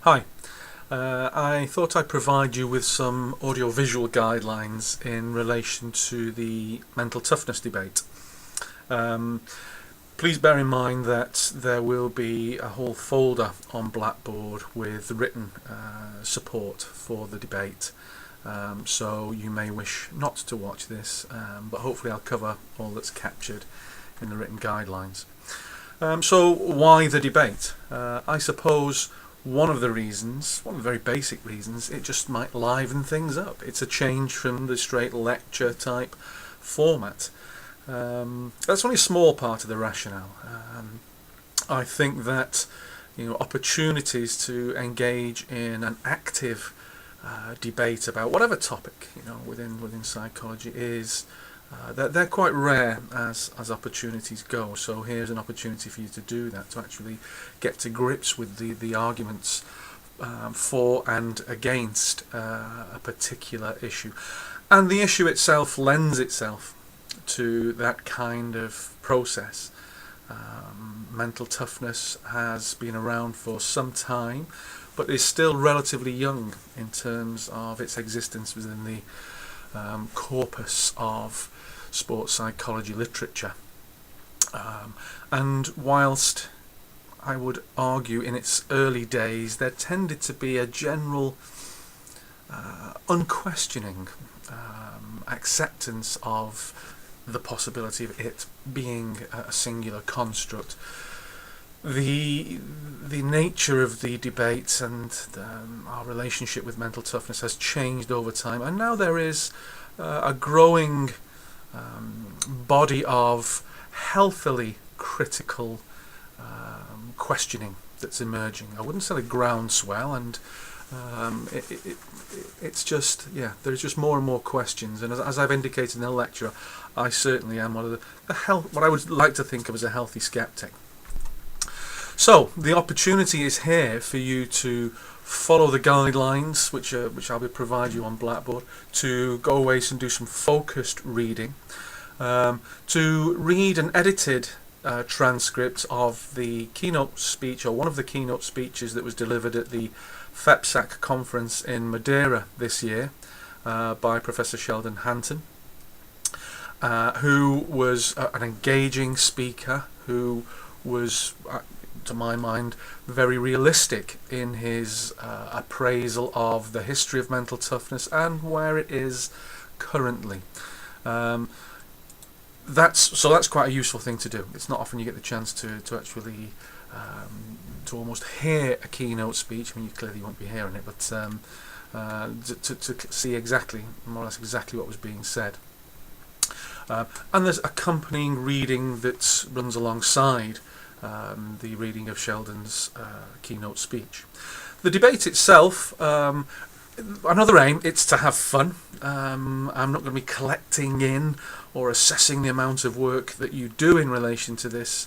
Hi, I thought I'd provide you with some audio-visual guidelines in relation to the mental toughness debate. Please bear in mind that there will be a whole folder on Blackboard with written support for the debate. So you may wish not to watch this, but hopefully I'll cover all that's captured in the written guidelines. So why the debate? I suppose one of the very basic reasons, it just might liven things up. It's a change from the straight lecture type format. That's only a small part of the rationale. I think that opportunities to engage in an active debate about whatever topic within psychology is they're quite rare as opportunities go. So here's an opportunity for you to do that, to actually get to grips with the arguments for and against a particular issue. And the issue itself lends itself to that kind of process. Mental toughness has been around for some time, but is still relatively young in terms of its existence within the corpus of sports psychology literature. And whilst I would argue in its early days there tended to be a general unquestioning acceptance of the possibility of it being a singular construct, the nature of the debate and our relationship with mental toughness has changed over time, and now there is a growing body of healthily critical questioning that's emerging. I wouldn't say a groundswell, and it's just, there's just more and more questions, and as I've indicated in the lecture, I certainly am one of what I would like to think of as a healthy skeptic. So the opportunity is here for you to follow the guidelines which I'll be provide you on Blackboard, to go away and do some focused reading, to read an edited transcript of the keynote speech, or one of the keynote speeches that was delivered at the FEPSAC conference in Madeira this year by Professor Sheldon Hanton, who was an engaging speaker, who was, to my mind, very realistic in his appraisal of the history of mental toughness and where it is currently. That's quite a useful thing to do. It's not often you get the chance to actually to almost hear a keynote speech. I mean, you clearly won't be hearing it, but to see exactly, more or less exactly what was being said. And there's accompanying reading that runs alongside the reading of Sheldon's keynote speech. The debate itself, another aim, it's to have fun. I'm not going to be collecting in or assessing the amount of work that you do in relation to this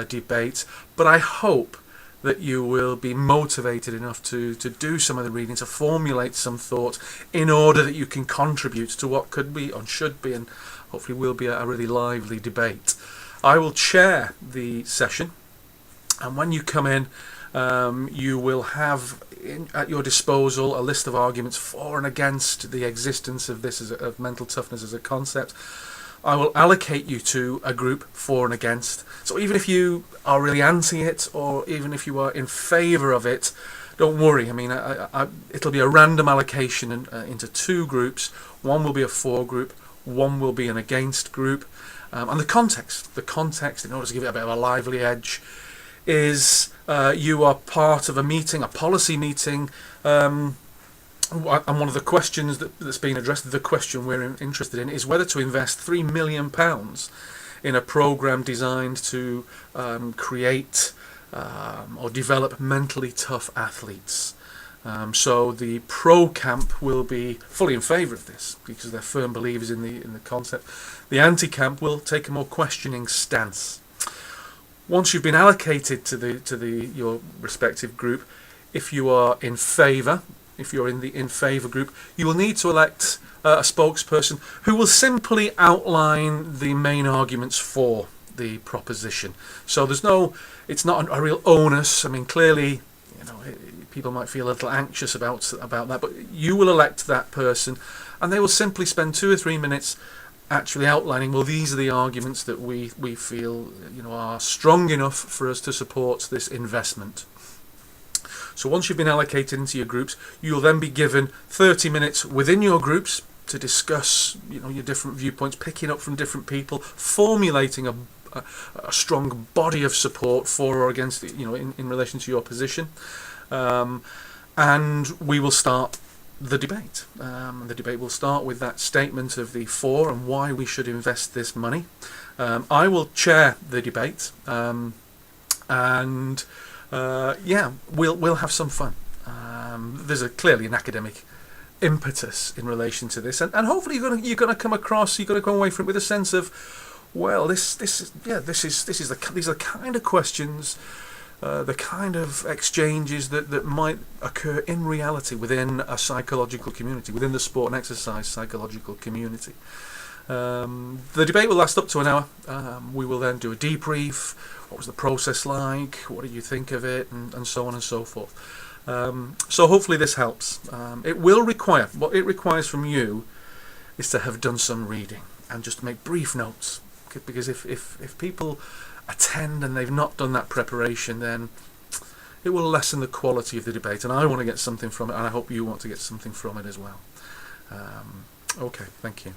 debate, but I hope that you will be motivated enough to do some of the reading, to formulate some thought in order that you can contribute to what could be, or should be, and hopefully will be a really lively debate. I will chair the session, and when you come in, you will have at your disposal a list of arguments for and against the existence of this of mental toughness as a concept. I will allocate you to a group for and against. So even if you are really anti it, or even if you are in favour of it, don't worry. I mean, it'll be a random allocation into two groups. One will be a for group, one will be an against group. And the context, in order to give it a bit of a lively edge, is you are part of a meeting, a policy meeting, and one of the questions that's being addressed, the question we're interested in, is whether to invest £3 million in a programme designed to create or develop mentally tough athletes. So the pro camp will be fully in favour of this because they're firm believers in the concept. The anti camp will take a more questioning stance. Once you've been allocated to your respective group, if you are in favour, if you're in the in favour group, you will need to elect a spokesperson who will simply outline the main arguments for the proposition. So it's not a real onus. I mean, clearly, people might feel a little anxious about that, but you will elect that person, and they will simply spend 2 or 3 minutes actually outlining, well, these are the arguments that we feel, you know, are strong enough for us to support this investment. So once you've been allocated into your groups, you'll then be given 30 minutes within your groups to discuss, you know, your different viewpoints, picking up from different people, formulating a strong body of support for or against, you know, in relation to your position, and we will start the debate. The debate will start with that statement of the for and why we should invest this money. I will chair the debate, and yeah, we'll have some fun. There's clearly an academic impetus in relation to this, and hopefully you're gonna come away from it with a sense of, well, these are the kind of questions, the kind of exchanges that might occur in reality within a psychological community, within the sport and exercise psychological community. The debate will last up to an hour. We will then do a debrief. What was the process like? What did you think of it? And so on and so forth. So hopefully this helps. What it requires from you is to have done some reading and just make brief notes. Because if people attend and they've not done that preparation, then it will lessen the quality of the debate, and I want to get something from it, and I hope you want to get something from it as well. Okay, thank you.